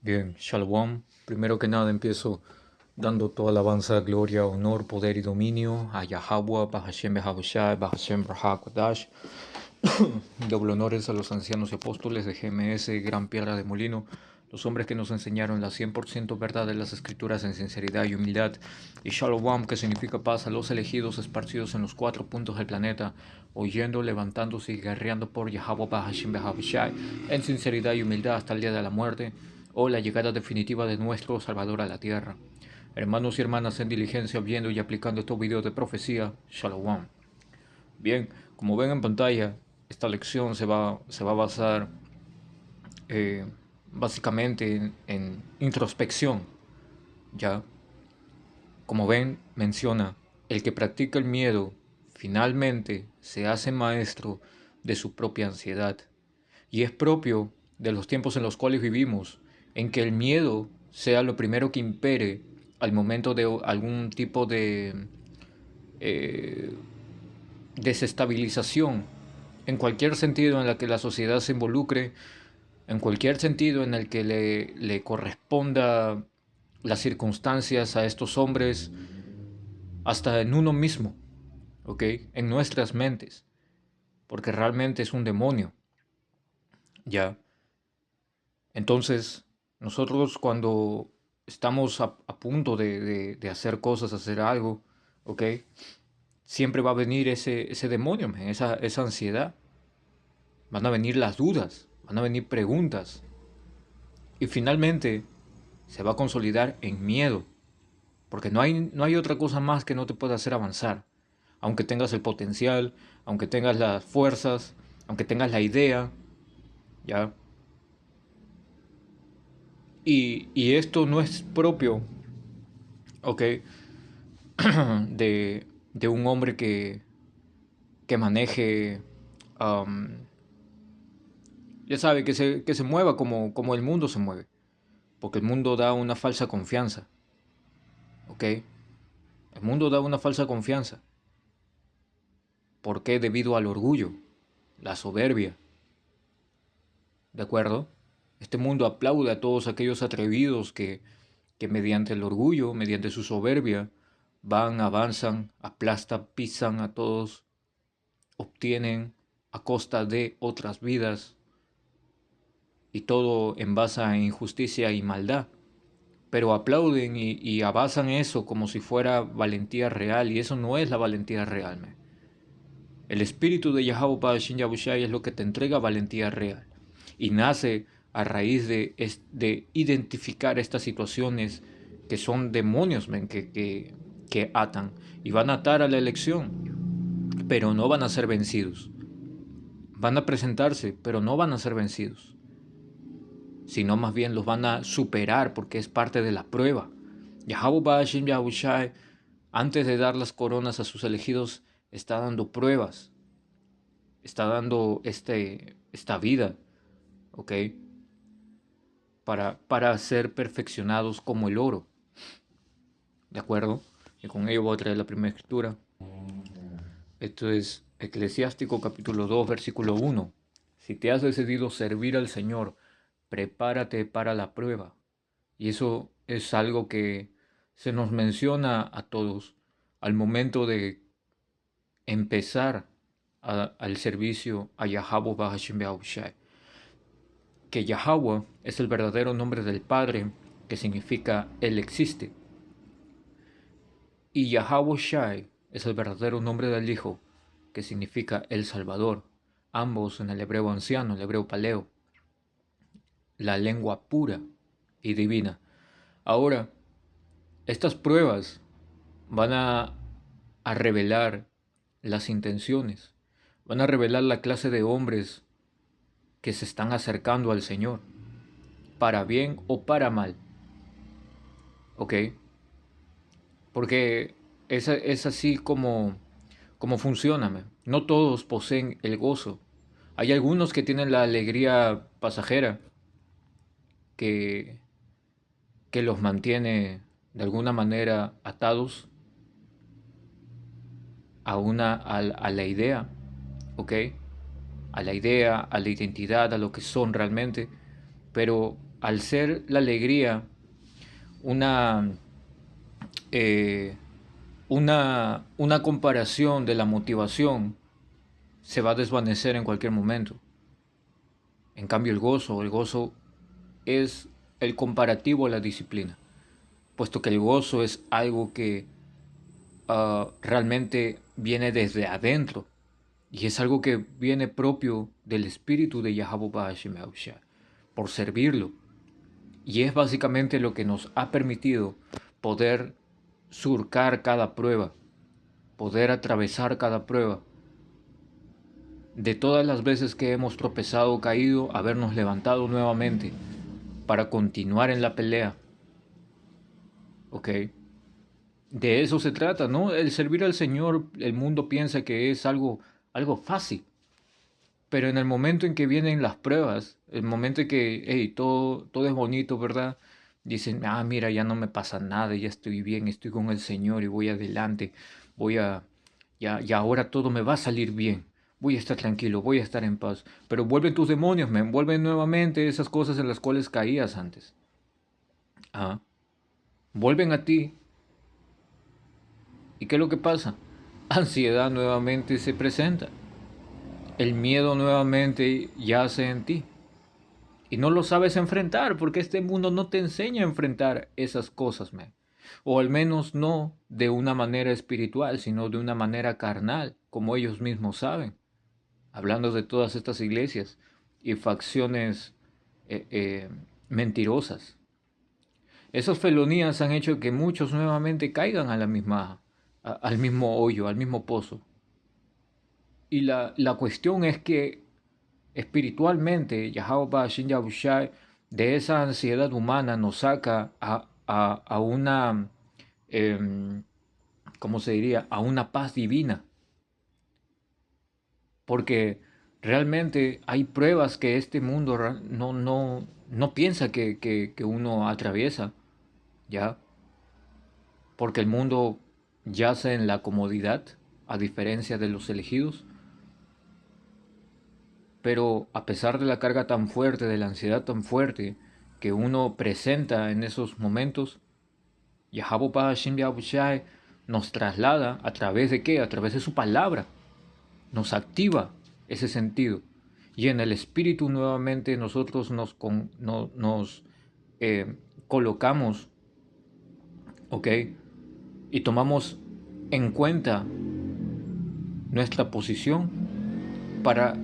Bien, Shalom. Primero que nada empiezo dando toda alabanza, gloria, honor, poder y dominio a Yahweh, Bahashem Behavushai, Bahashem Rahakodash. Doble honores a los ancianos y apóstoles de GMS, Gran Piedra de Molino, los hombres que nos enseñaron la 100% verdad de las escrituras en sinceridad y humildad. Y Shalom, que significa paz, a los elegidos esparcidos en los 4 puntos del planeta, oyendo, levantándose y guerreando por Yahweh, Bahashem Behavushai, en sinceridad y humildad hasta el día de la muerte o la llegada definitiva de nuestro Salvador a la tierra. Hermanos y hermanas en diligencia, viendo y aplicando estos videos de profecía, Shalom. Bien, como ven en pantalla, esta lección se va a basar eh, básicamente en introspección. Ya, como ven, menciona, el que practica el miedo finalmente se hace maestro de su propia ansiedad. Y es propio de los tiempos en los cuales vivimos, en que el miedo sea lo primero que impere al momento de algún tipo de eh, desestabilización, en cualquier sentido en el que la sociedad se involucre, en cualquier sentido en el que le corresponda las circunstancias a estos hombres, hasta en uno mismo, ¿ok? En nuestras mentes, porque realmente es un demonio, ¿ya? Entonces, nosotros cuando estamos a punto de hacer cosas, hacer algo, ¿ok? Siempre va a venir ese demonio, man, esa ansiedad. Van a venir las dudas, van a venir preguntas. Y finalmente se va a consolidar en miedo, porque no hay otra cosa más que no te pueda hacer avanzar. Aunque tengas el potencial, aunque tengas las fuerzas, aunque tengas la idea, ¿ya? Y esto no es propio, ¿ok? de un hombre que maneje, am, ya sabe, que se mueva como el mundo se mueve, porque el mundo da una falsa confianza, ¿ok? El mundo da una falsa confianza. ¿Por qué? Debido al orgullo, la soberbia, ¿de acuerdo? Este mundo aplaude a todos aquellos atrevidos que mediante el orgullo, mediante su soberbia, van, avanzan, aplastan, pisan a todos, obtienen a costa de otras vidas, y todo en base a injusticia y maldad. Pero aplauden y abasan eso como si fuera valentía real, y eso no es la valentía real, man. El espíritu de Yahweh Ba'ashin Yahushai es lo que te entrega valentía real, y nace a raíz de identificar estas situaciones que son demonios, man, que atan y van a atar a la elección, pero no van a ser vencidos. Van a presentarse, pero no van a ser vencidos, sino más bien los van a superar porque es parte de la prueba. Yahweh Ba'ashem Yahushai, antes de dar las coronas a sus elegidos, está dando pruebas, está dando esta vida, ¿ok? Para ser perfeccionados como el oro, ¿de acuerdo? Y con ello voy a traer la primera escritura. Esto es Eclesiástico capítulo 2, versículo 1. Si te has decidido servir al Señor, prepárate para la prueba. Y eso es algo que se nos menciona a todos al momento de empezar al servicio a Yahweh Bahashim Behahushai. Que Yahweh es el verdadero nombre del Padre, que significa Él existe. Y Yahweh Shai es el verdadero nombre del Hijo, que significa el Salvador. Ambos en el hebreo anciano, el hebreo paleo, la lengua pura y divina. Ahora, estas pruebas van a revelar las intenciones, van a revelar la clase de hombres que se están acercando al Señor, para bien o para mal, ¿ok? Porque es así como funciona, man. No todos poseen el gozo. Hay algunos que tienen la alegría pasajera que, que los mantiene de alguna manera atados a la idea, ¿ok? A la idea, a la identidad, a lo que son realmente, pero al ser la alegría una, eh, una comparación de la motivación, se va a desvanecer en cualquier momento. En cambio, el gozo es el comparativo a la disciplina, puesto que el gozo es algo que realmente viene desde adentro y es algo que viene propio del espíritu de Yahabuba Hashem Yahushua, por servirlo. Y es básicamente lo que nos ha permitido poder surcar cada prueba, poder atravesar cada prueba. De todas las veces que hemos tropezado o caído, habernos levantado nuevamente para continuar en la pelea. ¿Ok? De eso se trata, ¿no? El servir al Señor, el mundo piensa que es algo fácil. Pero en el momento en que vienen las pruebas, el momento en que hey, todo es bonito, ¿verdad? Dicen, ah, mira, ya no me pasa nada, ya estoy bien, estoy con el Señor y voy adelante, voy a, ya ahora todo me va a salir bien, voy a estar tranquilo, voy a estar en paz. Pero vuelven tus demonios, me envuelven nuevamente esas cosas en las cuales caías antes. Ah, vuelven a ti. ¿Y qué es lo que pasa? Ansiedad nuevamente se presenta. El miedo nuevamente yace en ti. Y no lo sabes enfrentar porque este mundo no te enseña a enfrentar esas cosas, man. O al menos no de una manera espiritual, sino de una manera carnal, como ellos mismos saben. Hablando de todas estas iglesias y facciones eh, eh, mentirosas. Esas felonías han hecho que muchos nuevamente caigan a la misma, al mismo hoyo, al mismo pozo. Y la cuestión es que espiritualmente, Yahweh Shin Yahushai, de esa ansiedad humana nos saca a una, eh, ¿cómo se diría? A una paz divina. Porque realmente hay pruebas que este mundo no piensa que uno atraviesa, ¿ya? Porque el mundo yace en la comodidad, a diferencia de los elegidos. Pero a pesar de la carga tan fuerte, de la ansiedad tan fuerte que uno presenta en esos momentos, Yahweh Hashem Yahushai nos traslada a través de qué? A través de su palabra. Nos activa ese sentido. Y en el espíritu nuevamente nosotros nos colocamos, ¿ok? Y tomamos en cuenta nuestra posición para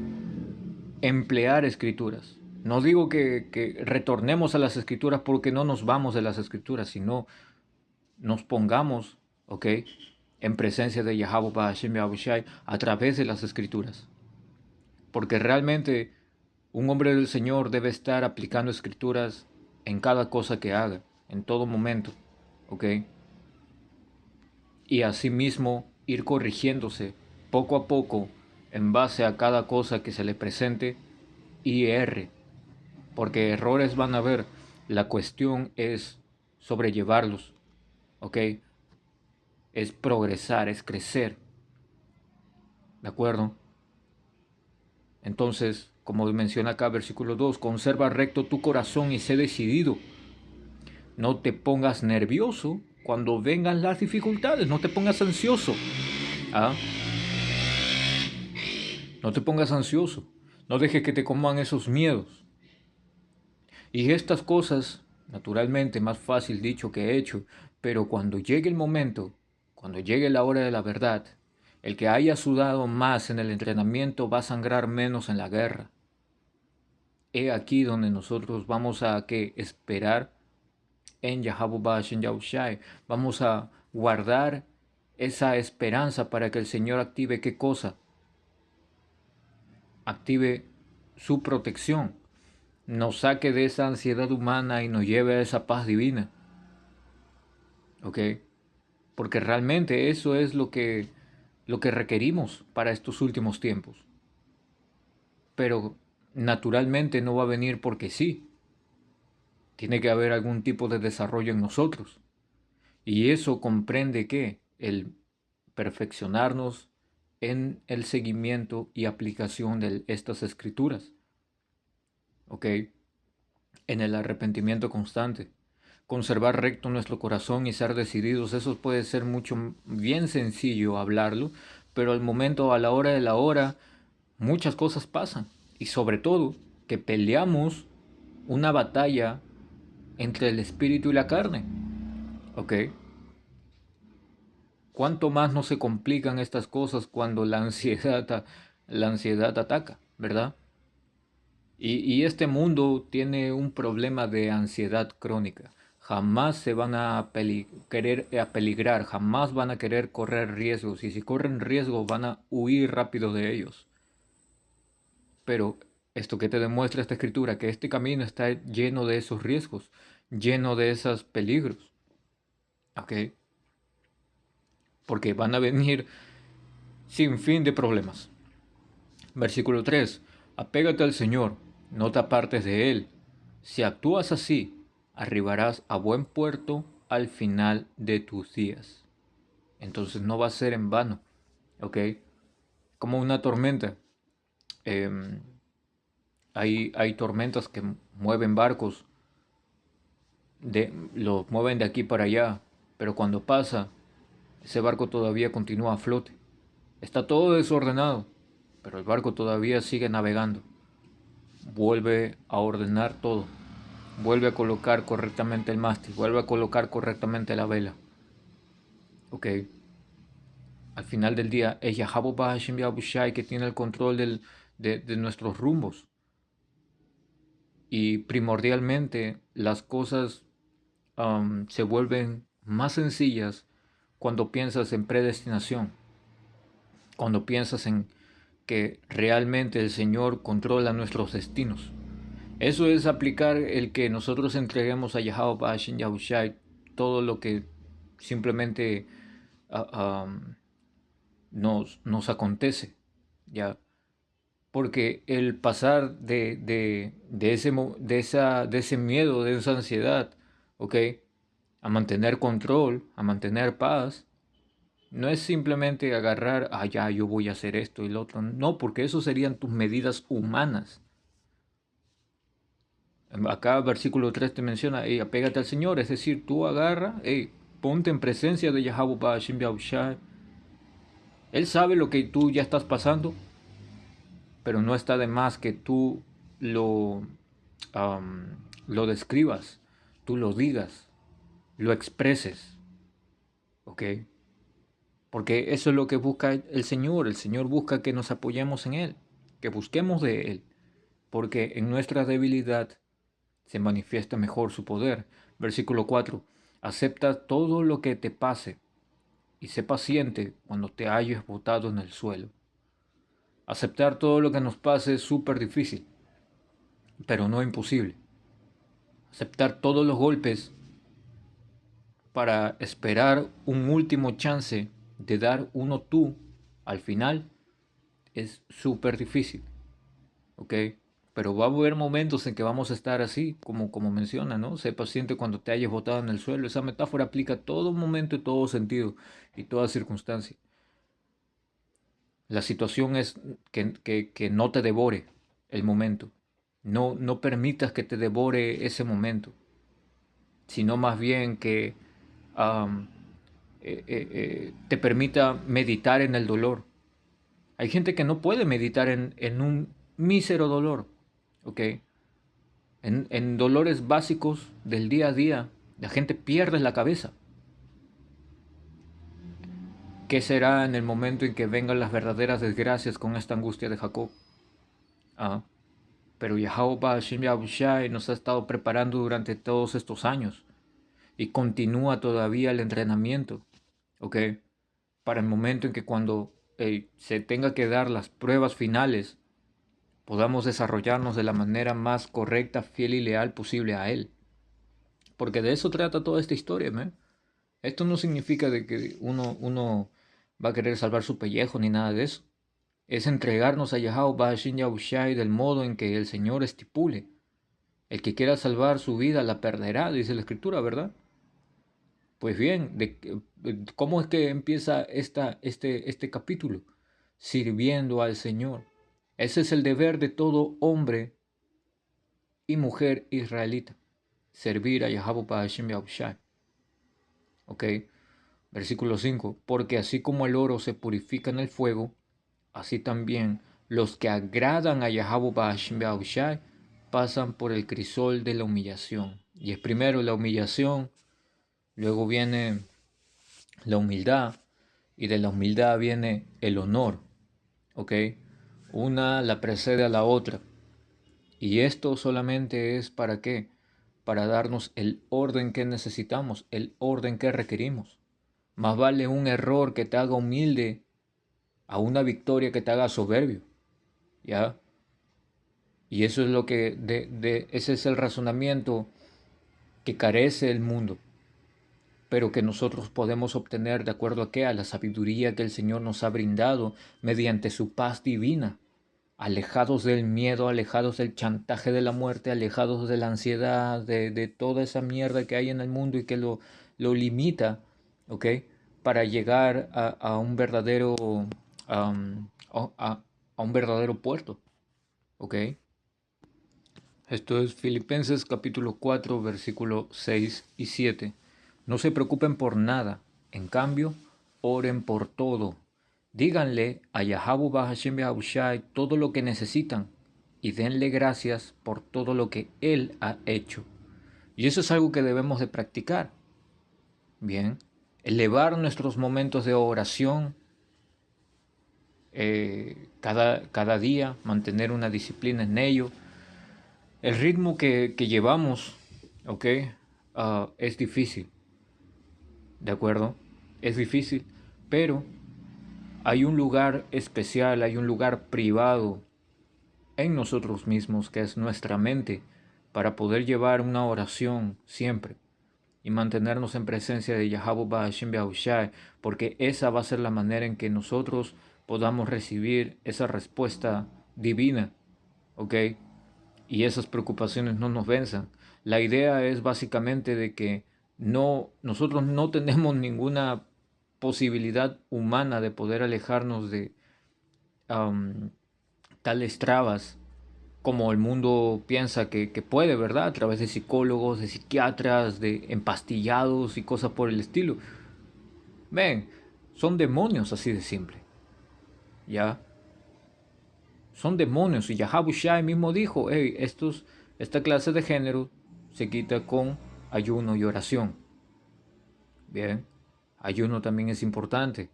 emplear escrituras. No digo que retornemos a las escrituras porque no nos vamos de las escrituras, sino nos pongamos, ¿ok? En presencia de Yahweh Hashem Yahushai a través de las escrituras. Porque realmente un hombre del Señor debe estar aplicando escrituras en cada cosa que haga, en todo momento, ¿ok? Y asimismo ir corrigiéndose poco a poco en base a cada cosa que se le presente y erre, porque errores van a haber. La cuestión es sobrellevarlos, ¿ok? Es progresar, es crecer, ¿de acuerdo? Entonces, como menciona acá versículo 2, conserva recto tu corazón y sé decidido. No te pongas nervioso cuando vengan las dificultades, no te pongas ansioso. ¿Ah? No te pongas ansioso, no dejes que te coman esos miedos. Y estas cosas, naturalmente, más fácil dicho que hecho, pero cuando llegue el momento, cuando llegue la hora de la verdad, el que haya sudado más en el entrenamiento va a sangrar menos en la guerra. He aquí donde nosotros vamos a que esperar en Yahabuba Shen Yahushai. Vamos a guardar esa esperanza para que el Señor active qué cosa? Active su protección, nos saque de esa ansiedad humana y nos lleve a esa paz divina. ¿Ok? Porque realmente eso es lo que requerimos para estos últimos tiempos. Pero naturalmente no va a venir porque sí. Tiene que haber algún tipo de desarrollo en nosotros. Y eso comprende que el perfeccionarnos en el seguimiento y aplicación de estas escrituras. ¿Ok? en el arrepentimiento constante. Conservar recto nuestro corazón y ser decididos, eso puede ser mucho bien sencillo hablarlo, pero al momento, a la hora de la hora, muchas cosas pasan. Y sobre todo, que peleamos una batalla entre el espíritu y la carne. ¿Ok? ¿Cuánto más no se complican estas cosas cuando la ansiedad ataca, ¿verdad? Y este mundo tiene un problema de ansiedad crónica. Jamás se van a querer peligrar, jamás van a querer correr riesgos. Y si corren riesgos van a huir rápido de ellos. Pero esto que te demuestra esta escritura, que este camino está lleno de esos riesgos, lleno de esos peligros. ¿Ok? Porque van a venir sin fin de problemas. Versículo 3. Apégate al Señor, no te apartes de Él. Si actúas así, arribarás a buen puerto al final de tus días. Entonces no va a ser en vano, ¿ok? Como una tormenta. Em, hay tormentas que mueven barcos, los mueven de aquí para allá, pero cuando pasa, ese barco todavía continúa a flote. Está todo desordenado, pero el barco todavía sigue navegando. Vuelve a ordenar todo, vuelve a colocar correctamente el mástil, vuelve a colocar correctamente la vela. Ok, al final del día es Yahweh Hashem Yahushai que tiene el control de nuestros rumbos. Y primordialmente las cosas se vuelven más sencillas cuando piensas en predestinación, cuando piensas en que realmente el Señor controla nuestros destinos. Eso es aplicar el que nosotros entreguemos a Yahweh Bashin Yahushai todo lo que simplemente nos acontece, ¿ya? Porque el pasar de ese miedo, de esa ansiedad, ¿ok? A mantener control, a mantener paz, no es simplemente agarrar, ya, yo voy a hacer esto y lo otro. No, porque eso serían tus medidas humanas. Acá versículo 3 te menciona, apégate al Señor, es decir, tú agarra, ponte en presencia de Yahweh Ba'ashim Yahushai. Él sabe lo que tú ya estás pasando, pero no está de más que tú lo, lo describas, tú lo digas, lo expreses, ¿ok? Porque eso es lo que busca el Señor busca que nos apoyemos en Él, que busquemos de Él, porque en nuestra debilidad se manifiesta mejor su poder. Versículo 4. Acepta todo lo que te pase y sé paciente cuando te hayas botado en el suelo. Aceptar todo lo que nos pase es súper difícil, pero no imposible. Aceptar todos los golpes para esperar un último chance de dar uno tú al final es súper difícil, ¿ok? Pero va a haber momentos en que vamos a estar así, como menciona, ¿no? Sé paciente cuando te hayas botado en el suelo. Esa metáfora aplica a todo momento y todo sentido y toda circunstancia. La situación es que no te devore el momento. No permitas que te devore ese momento, sino más bien que am, te permita meditar en el dolor. Hay gente que no puede meditar en un mísero dolor, ¿ok? En dolores básicos del día a día, la gente pierde la cabeza. ¿Qué será en el momento en que vengan las verdaderas desgracias con esta angustia de Jacob? Ah, pero Yahweh Hashem Yahushai nos ha estado preparando durante todos estos años y continúa todavía el entrenamiento, ¿ok? Para el momento en que cuando se tenga que dar las pruebas finales, podamos desarrollarnos de la manera más correcta, fiel y leal posible a Él. Porque de eso trata toda esta historia, ¿me? Esto no significa de que uno va a querer salvar su pellejo ni nada de eso. Es entregarnos a Yahweh Ba'ashin Yahushai del modo en que el Señor estipule. El que quiera salvar su vida la perderá, dice la Escritura, ¿verdad? Pues bien, ¿cómo es que empieza este capítulo? Sirviendo al Señor. Ese es el deber de todo hombre y mujer israelita. Servir a Yahweh Bahashem Yahushai. ¿Ok? Versículo 5. Porque así como el oro se purifica en el fuego, así también los que agradan a Yahweh Bahashem Yahushai pasan por el crisol de la humillación. Y es primero la humillación, luego viene la humildad, y de la humildad viene el honor. ¿Ok? Una la precede a la otra. Y esto solamente es ¿para qué? Para darnos el orden que necesitamos, el orden que requerimos. Más vale un error que te haga humilde a una victoria que te haga soberbio. ¿Ya? Y eso es lo que, ese es el razonamiento que carece el mundo, pero que nosotros podemos obtener de acuerdo a qué, a la sabiduría que el Señor nos ha brindado mediante su paz divina, alejados del miedo, alejados del chantaje de la muerte, alejados de la ansiedad, de toda esa mierda que hay en el mundo y que lo limita, ¿ok? Para llegar a un verdadero, a un verdadero puerto, ¿ok? Esto es Filipenses capítulo 4, versículos 6 y 7. No se preocupen por nada, en cambio, oren por todo. Díganle a Yahweh Bahashem Yahushai todo lo que necesitan y denle gracias por todo lo que Él ha hecho. Y eso es algo que debemos de practicar. Bien, elevar nuestros momentos de oración cada día, mantener una disciplina en ello. El ritmo que llevamos, ¿ok? Es difícil, ¿de acuerdo? Es difícil, pero hay un lugar especial, hay un lugar privado en nosotros mismos, que es nuestra mente, para poder llevar una oración siempre y mantenernos en presencia de Yahweh Bahashem Yahushai, porque esa va a ser la manera en que nosotros podamos recibir esa respuesta divina, ¿ok? Y esas preocupaciones no nos venzan. La idea es básicamente de que nosotros no tenemos ninguna posibilidad humana de poder alejarnos de um, tales trabas como el mundo piensa que puede, ¿verdad? A través de psicólogos, de psiquiatras, de empastillados y cosas por el estilo. Ven, son demonios así de simple. ¿Ya? Son demonios. Y Yahweh Shai mismo dijo, hey, esta clase de género se quita con ayuno y oración. Bien, ayuno también es importante.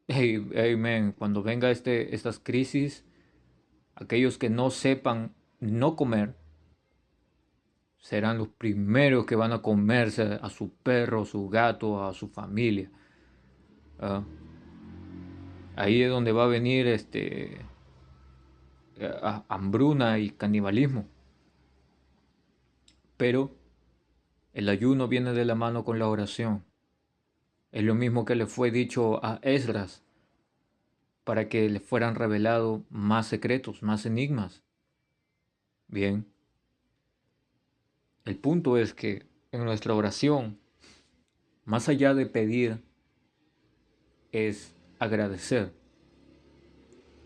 Hey, hey, man, cuando venga estas crisis, aquellos que no sepan no comer, serán los primeros que van a comerse a su perro, a su gato, a su familia. ¿Ah? Ahí es donde va a venir hambruna y canibalismo. Pero el ayuno viene de la mano con la oración. Es lo mismo que le fue dicho a Esdras para que le fueran revelados más secretos, más enigmas. Bien, el punto es que en nuestra oración, más allá de pedir, es agradecer.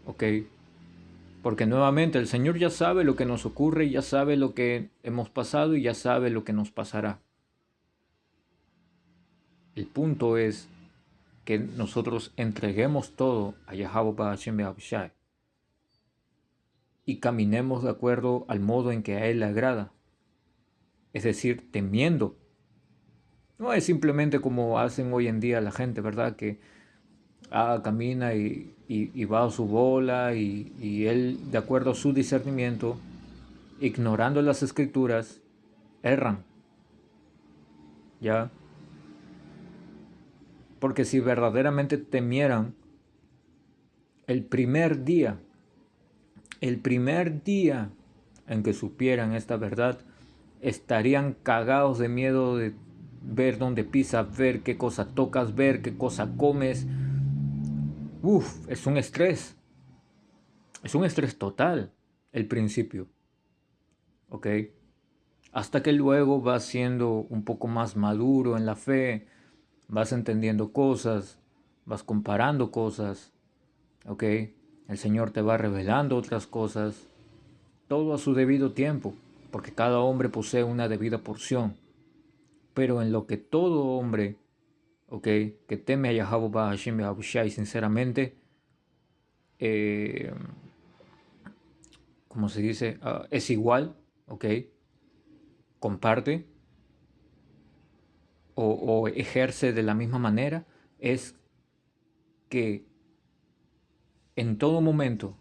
¿Ok? Porque nuevamente el Señor ya sabe lo que nos ocurre, ya sabe lo que hemos pasado y ya sabe lo que nos pasará. El punto es que nosotros entreguemos todo a Yahweh Bahashem Yahushai y caminemos de acuerdo al modo en que a Él le agrada. Es decir, temiendo. No es simplemente como hacen hoy en día la gente, ¿verdad? Que camina y va a su bola y él, de acuerdo a su discernimiento, ignorando las escrituras, erran. ¿Ya? Porque si verdaderamente temieran, el primer día, el primer día en que supieran esta verdad, estarían cagados de miedo de ver dónde pisas, ver qué cosa tocas, ver qué cosa comes. Uf, es un estrés. Es un estrés total el principio. ¿Ok? Hasta que luego vas siendo un poco más maduro en la fe, vas entendiendo cosas, vas comparando cosas. ¿Ok? El Señor te va revelando otras cosas. todo a su debido tiempo, porque cada hombre posee una debida porción. Pero en lo que todo hombre, ok, que teme a Yahweh Hashem Yahushai sinceramente, eh, como se dice, es igual, ok, comparte o ejerce de la misma manera, es que en todo momento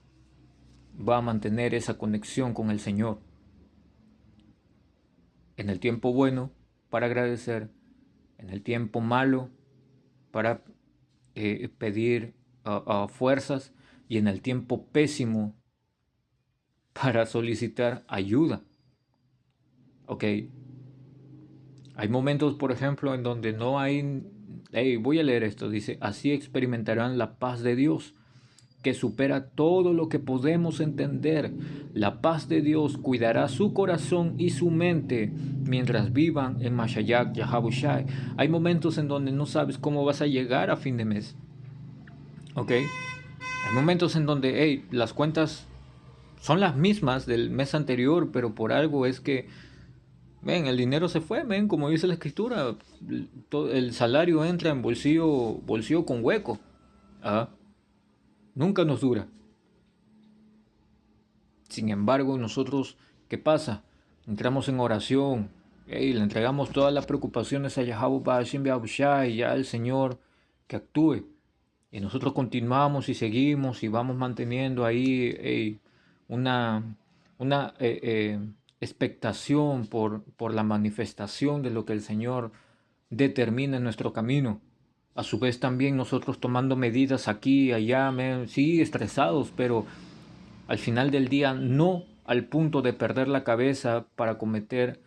va a mantener esa conexión con el Señor. En el tiempo bueno, para agradecer, en el tiempo malo, para pedir fuerzas, y en el tiempo pésimo, para solicitar ayuda. Ok, hay momentos, por ejemplo, en donde no hay... Hey, voy a leer esto, dice, así experimentarán la paz de Dios, que supera todo lo que podemos entender. La paz de Dios cuidará su corazón y su mente mientras vivan en Mashayak Yahabushai. Hay momentos en donde no sabes cómo vas a llegar a fin de mes. ¿Ok? Hay momentos en donde hey, las cuentas son las mismas del mes anterior, pero por algo es que, ven, el dinero se fue, ven, como dice la escritura, el salario entra en bolsillo con hueco. ¿Ah? Nunca nos dura. Sin embargo, nosotros, ¿qué pasa? Entramos en oración, y le entregamos todas las preocupaciones a Yahweh Ba'ashim Yahushua y ya al Señor que actúe. Y nosotros continuamos y seguimos y vamos manteniendo ahí una, una expectación por la manifestación de lo que el Señor determina en nuestro camino. A su vez también nosotros tomando medidas aquí y allá, sí, estresados, pero al final del día no al punto de perder la cabeza para cometer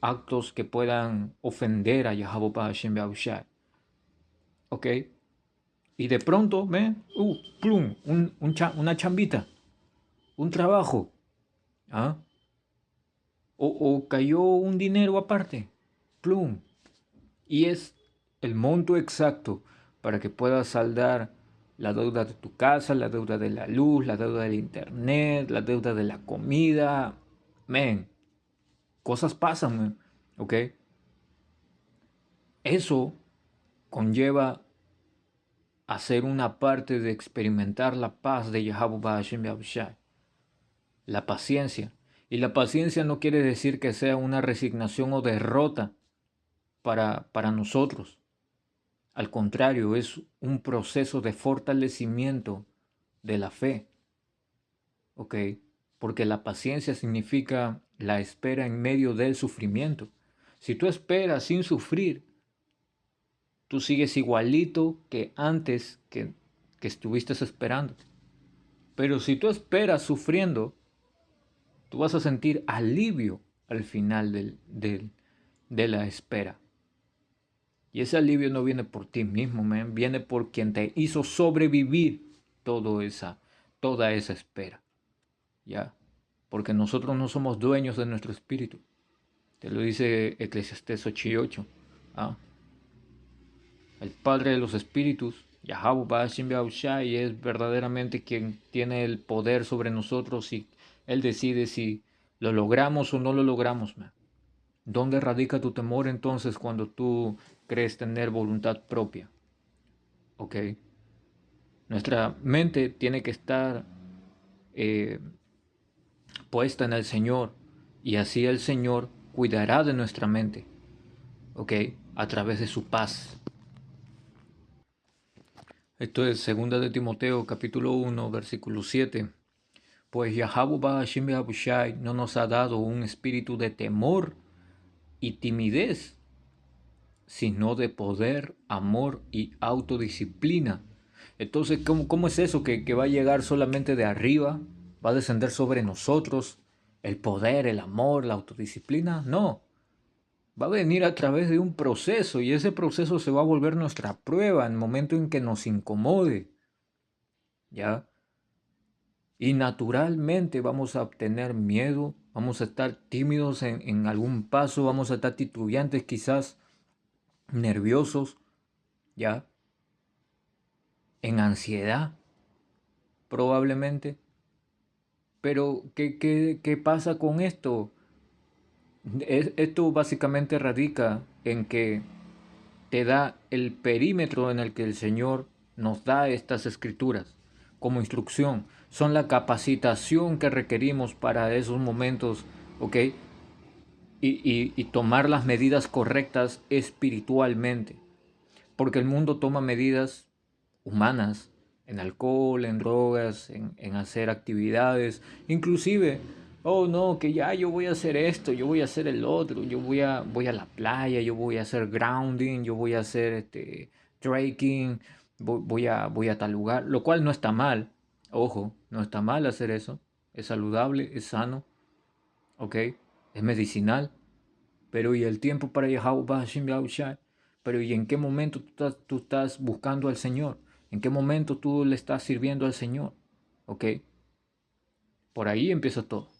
actos que puedan ofender a Yahweh Hashem Yahushua. ¿Ok? Y de pronto, plum, una chambita, un trabajo, ¿ah? O cayó un dinero aparte, plum. Y es el monto exacto para que puedas saldar la deuda de tu casa, la deuda de la luz, la deuda del internet, la deuda de la comida. Men, cosas pasan, man, ¿ok? Eso conlleva a ser una parte de experimentar la paz de Yahweh Hashem Yahushua. La paciencia. Y la paciencia no quiere decir que sea una resignación o derrota para nosotros. Al contrario, es un proceso de fortalecimiento de la fe. ¿Ok? Porque la paciencia significa la espera en medio del sufrimiento. Si tú esperas sin sufrir, tú sigues igualito que antes que estuviste esperando. Pero si tú esperas sufriendo, tú vas a sentir alivio al final de la espera. Y ese alivio no viene por ti mismo, man, viene por quien te hizo sobrevivir toda esa espera. ¿Ya? Porque nosotros no somos dueños de nuestro espíritu. Te lo dice Eclesiastés 8:8. ¿Ah? El Padre de los Espíritus, Yahweh Ba'ashim Yahushai, es verdaderamente quien tiene el poder sobre nosotros y Él decide si lo logramos o no lo logramos, man. ¿Dónde radica tu temor entonces cuando tú crees tener voluntad propia? ¿Ok? Nuestra mente tiene que estar eh, puesta en el Señor y así el Señor cuidará de nuestra mente, ¿ok? A través de su paz. Esto es 2 de Timoteo capítulo 1 versículo 7. Pues Yahweh Ba'ashim Yahushai no nos ha dado un espíritu de temor y timidez, sino de poder, amor y autodisciplina. Entonces, ¿cómo es eso que va a llegar solamente de arriba? ¿Va a descender sobre nosotros el poder, el amor, la autodisciplina? No, va a venir a través de un proceso y ese proceso se va a volver nuestra prueba en el momento en que nos incomode, ¿ya? Y naturalmente vamos a obtener miedo, vamos a estar tímidos en algún paso, vamos a estar titubeantes quizás, nerviosos, ¿ya? En ansiedad, probablemente. Pero, ¿qué pasa con esto? Esto básicamente radica en que te da el perímetro en el que el Señor nos da estas escrituras como instrucción. Son la capacitación que requerimos para esos momentos, ¿ok? Y tomar las medidas correctas espiritualmente. Porque el mundo toma medidas humanas en alcohol, en drogas, en hacer actividades, inclusive, oh no, que ya yo voy a hacer esto, yo voy a hacer el otro, voy a la playa, yo voy a hacer grounding, yo voy a hacer trekking, voy a tal lugar, lo cual no está mal, ojo, no está mal hacer eso, es saludable, es sano, ok, es medicinal, pero ¿y el tiempo para Yahweh Hashem Yahushua? Pero ¿y en qué momento tú estás buscando al Señor? ¿En qué momento tú le estás sirviendo al Señor? ¿Ok? Por ahí empieza todo.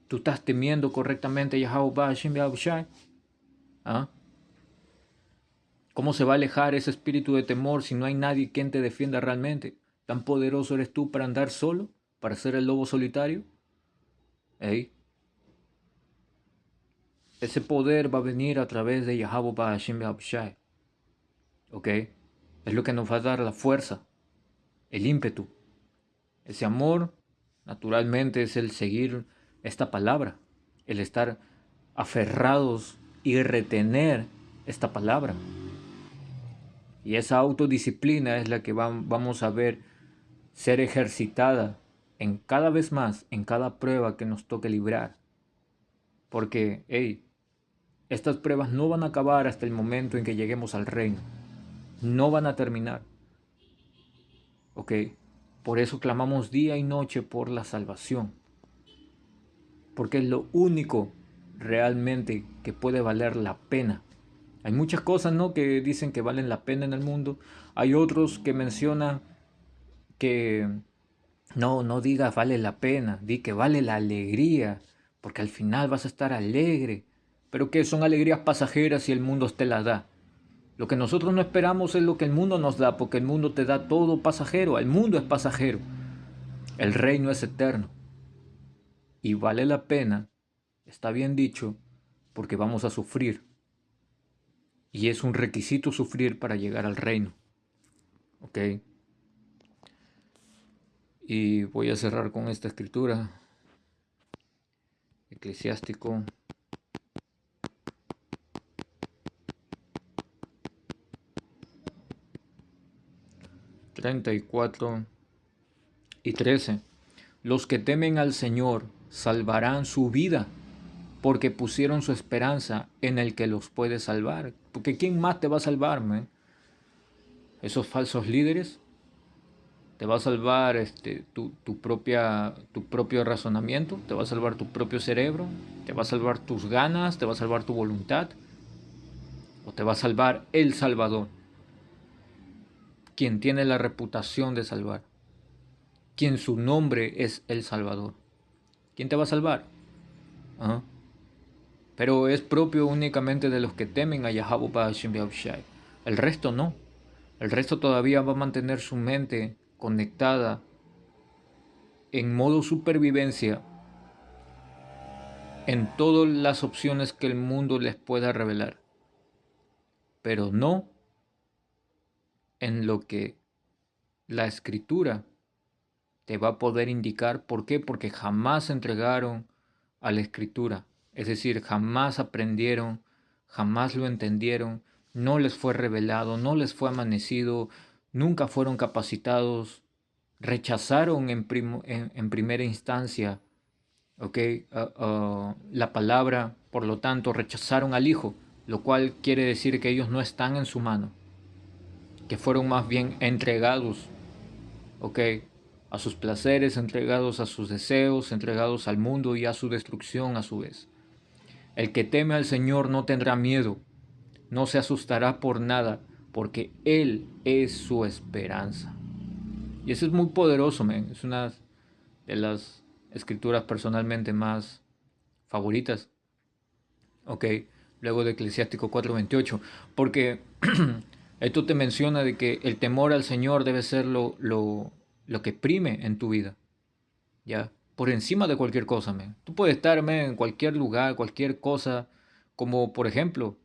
¿Tú estás temiendo correctamente a Yahweh Hashem Yahushua? ¿Ah? ¿Cómo se va a alejar ese espíritu de temor si no hay nadie quien te defienda realmente? ¿Tan poderoso eres tú para andar solo? ¿Para ser el lobo solitario? ¿Eh? Ese poder va a venir a través de Yahweh Hashem Yahushua. ¿Ok? Es lo que nos va a dar la fuerza, el ímpetu. Ese amor, naturalmente, es el seguir esta palabra, el estar aferrados y retener esta palabra. Y esa autodisciplina es la que vamos a ver ser ejercitada en cada vez más, en cada prueba que nos toque librar. Porque, hey, estas pruebas no van a acabar hasta el momento en que lleguemos al reino. No van a terminar. ¿Ok? Por eso clamamos día y noche por la salvación. Porque es lo único realmente que puede valer la pena. Hay muchas cosas, ¿no?, que dicen que valen la pena en el mundo. Hay otros que mencionan que no digas vale la pena, di que vale la alegría, porque al final vas a estar alegre. Pero que son alegrías pasajeras y el mundo te las da. Lo que nosotros no esperamos es lo que el mundo nos da, porque el mundo te da todo pasajero. El mundo es pasajero. El reino es eterno. Y vale la pena, está bien dicho, porque vamos a sufrir. Y es un requisito sufrir para llegar al reino. ¿Ok? Y voy a cerrar con esta escritura. Eclesiástico 34:13. Los que temen al Señor salvarán su vida, porque pusieron su esperanza en el que los puede salvar. Porque ¿quién más te va a salvar, man? ¿Esos falsos líderes? ¿Te va a salvar tu propio razonamiento? ¿Te va a salvar tu propio cerebro? ¿Te va a salvar tus ganas? ¿Te va a salvar tu voluntad? ¿O te va a salvar el Salvador? Quien tiene la reputación de salvar. Quien su nombre es el Salvador. ¿Quién te va a salvar? ¿Ah? Pero es propio únicamente de los que temen a Yahweh Hashem Yahushai. El resto no. El resto todavía va a mantener su mente conectada en modo supervivencia en todas las opciones que el mundo les pueda revelar, pero no en lo que la escritura te va a poder indicar. ¿Por qué? Porque jamás se entregaron a la escritura, es decir, jamás aprendieron, jamás lo entendieron, no les fue revelado, no les fue amanecido, nunca fueron capacitados, rechazaron en primera instancia, ¿okay? La palabra, por lo tanto, rechazaron al Hijo, lo cual quiere decir que ellos no están en su mano, que fueron más bien entregados, ¿ok?, a sus placeres, entregados a sus deseos, entregados al mundo y a su destrucción a su vez. El que teme al Señor no tendrá miedo, no se asustará por nada, porque Él es su esperanza. Y eso es muy poderoso, man. Es una de las escrituras personalmente más favoritas, ¿ok? Luego de Eclesiástico 4:28, porque esto te menciona de que el temor al Señor debe ser lo que prime en tu vida, ¿ya? por encima de cualquier cosa, men. Tú puedes estar, men, en cualquier lugar, cualquier cosa, como por ejemplo,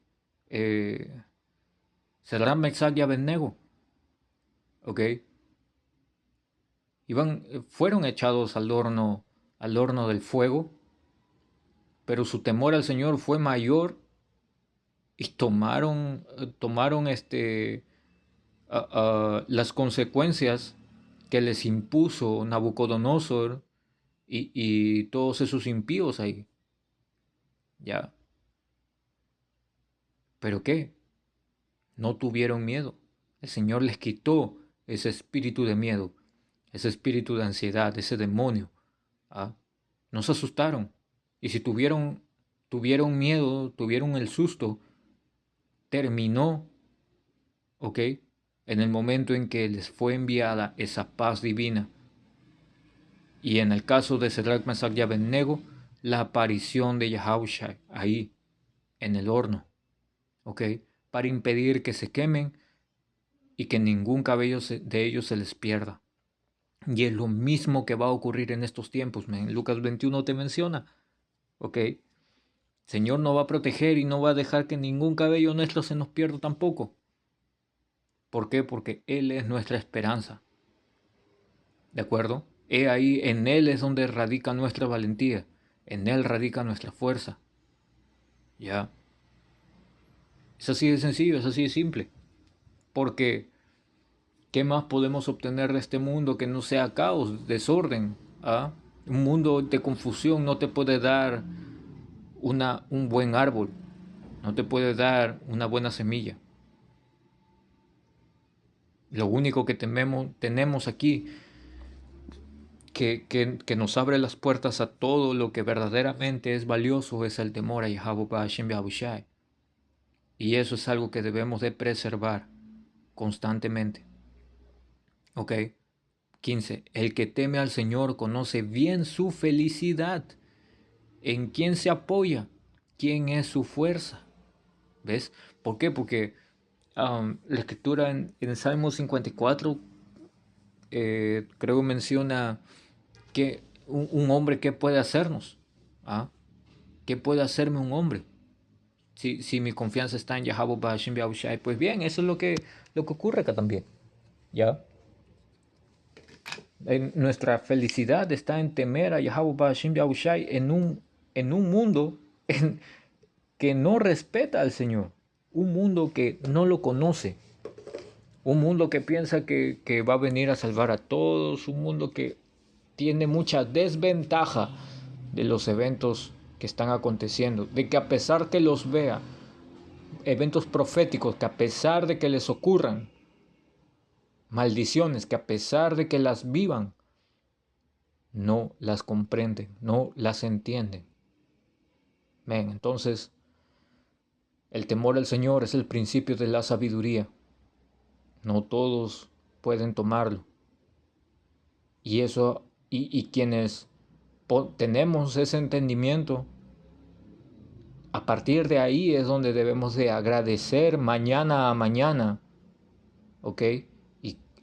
eh, Sadrach, Mesach y Abednego, ¿ok? Fueron echados al horno del fuego, pero su temor al Señor fue mayor y tomaron las consecuencias que les impuso Nabucodonosor y todos esos impíos ahí. Ya. ¿Pero qué? No tuvieron miedo. El Señor les quitó ese espíritu de miedo, ese espíritu de ansiedad, ese demonio. ¿Ah? No se asustaron. Y si tuvieron miedo, tuvieron el susto, terminó, ¿ok? En el momento en que les fue enviada esa paz divina. Y en el caso de Sadrach, Mesach y Abednego, la aparición de Yahushua ahí, en el horno, ¿ok? Para impedir que se quemen y que ningún cabello de ellos se les pierda. Y es lo mismo que va a ocurrir en estos tiempos. Lucas 21 te menciona, ¿ok? Señor no va a proteger y no va a dejar que ningún cabello nuestro se nos pierda tampoco. ¿Por qué? Porque Él es nuestra esperanza. ¿De acuerdo? He ahí, en Él es donde radica nuestra valentía. En Él radica nuestra fuerza. ¿Ya? Es así de sencillo, es así de simple. Porque, ¿qué más podemos obtener de este mundo que no sea caos, desorden? ¿Ah? Un mundo de confusión no te puede dar un buen árbol, no te puede dar una buena semilla. Lo único que tenemos aquí que nos abre las puertas a todo lo que verdaderamente es valioso es el temor a Yahweh Hashem Yahushai. Y eso es algo que debemos de preservar constantemente. ¿Ok? 15. El que teme al Señor conoce bien su felicidad. ¿En quién se apoya? ¿Quién es su fuerza? ¿Ves? ¿Por qué? Porque la escritura en Salmo 54 creo que menciona que un hombre, ¿qué puede hacernos? ¿Ah? ¿Qué puede hacerme un hombre? Si mi confianza está en Yahweh Bashim Yahushai, pues bien, eso es lo que ocurre acá también. ¿Ya? Nuestra felicidad está en temer a Yahweh Bashim Yahushai en un mundo que no respeta al Señor, un mundo que no lo conoce, un mundo que piensa que va a venir a salvar a todos, un mundo que tiene mucha desventaja de los eventos que están aconteciendo, de que a pesar que los vea, eventos proféticos, que a pesar de que les ocurran, maldiciones, que a pesar de que las vivan, no las comprenden, no las entienden. Entonces, el temor al Señor es el principio de la sabiduría. No todos pueden tomarlo. Y eso, y quienes tenemos ese entendimiento, a partir de ahí es donde debemos de agradecer mañana a mañana, ¿ok?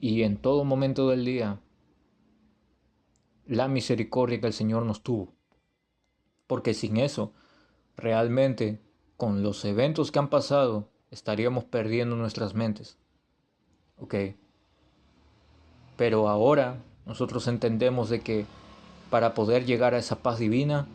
Y en todo momento del día, la misericordia que el Señor nos tuvo. Porque sin eso, realmente, con los eventos que han pasado, estaríamos perdiendo nuestras mentes, ¿ok? Pero ahora nosotros entendemos de que para poder llegar a esa paz divina,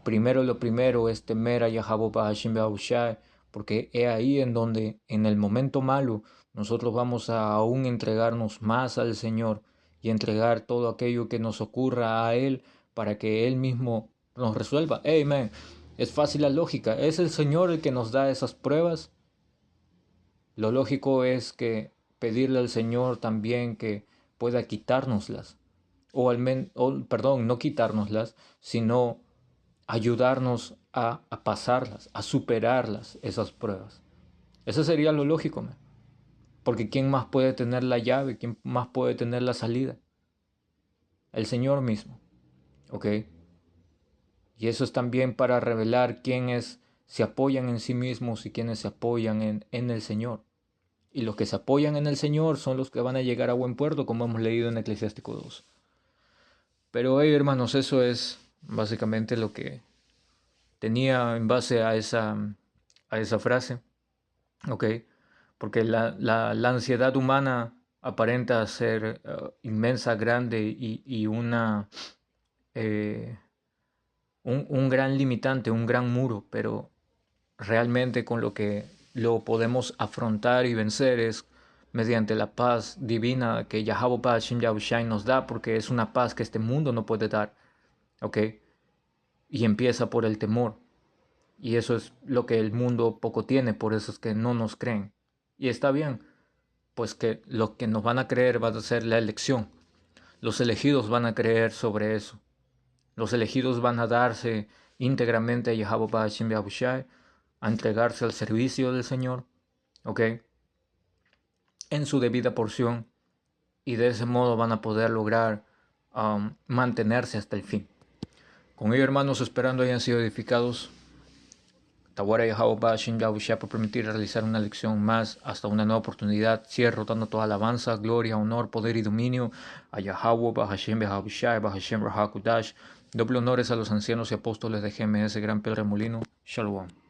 primero lo primero es temer a Yahweh Bahashim Bahushai, porque es ahí en donde en el momento malo nosotros vamos a aún entregarnos más al Señor y entregar todo aquello que nos ocurra a Él para que Él mismo nos resuelva. Hey, man, es fácil la lógica, es el Señor el que nos da esas pruebas. Lo lógico es que pedirle al Señor también que pueda quitárnoslas, o al menos, perdón, no quitárnoslas, sino ayudarnos a pasarlas, a superarlas, esas pruebas. Eso sería lo lógico, man. Porque ¿quién más puede tener la llave? ¿Quién más puede tener la salida? El Señor mismo, ¿ok? Y eso es también para revelar quiénes se apoyan en sí mismos y quiénes se apoyan en el Señor. Y los que se apoyan en el Señor son los que van a llegar a buen puerto, como hemos leído en Eclesiástico 2. Pero hey, hermanos, eso es básicamente lo que tenía en base a esa frase, ¿ok? Porque la ansiedad humana aparenta ser inmensa, grande y eh, un gran limitante, un gran muro, pero realmente con lo que lo podemos afrontar y vencer es mediante la paz divina que Yahweh Bashim Yahushai nos da, porque es una paz que este mundo no puede dar, ¿ok? Y empieza por el temor. Y eso es lo que el mundo poco tiene, por eso es que no nos creen. Y está bien, pues que lo que nos van a creer va a ser la elección. Los elegidos van a creer sobre eso. Los elegidos van a darse íntegramente a Yahweh Bashim Yahushai, a entregarse al servicio del Señor, ¿ok? En su debida porción. Y de ese modo van a poder lograr mantenerse hasta el fin. Con ello, hermanos, esperando hayan sido edificados. Tawara Yahweh Bashin Yahushua por permitir realizar una lección más hasta una nueva oportunidad. Cierro dando toda alabanza, gloria, honor, poder y dominio a Yahweh Bahashem Yahushua, Bahashem Rahakudash. Doble honores a los ancianos y apóstoles de GMS Gran Pedro Molino. Shalom.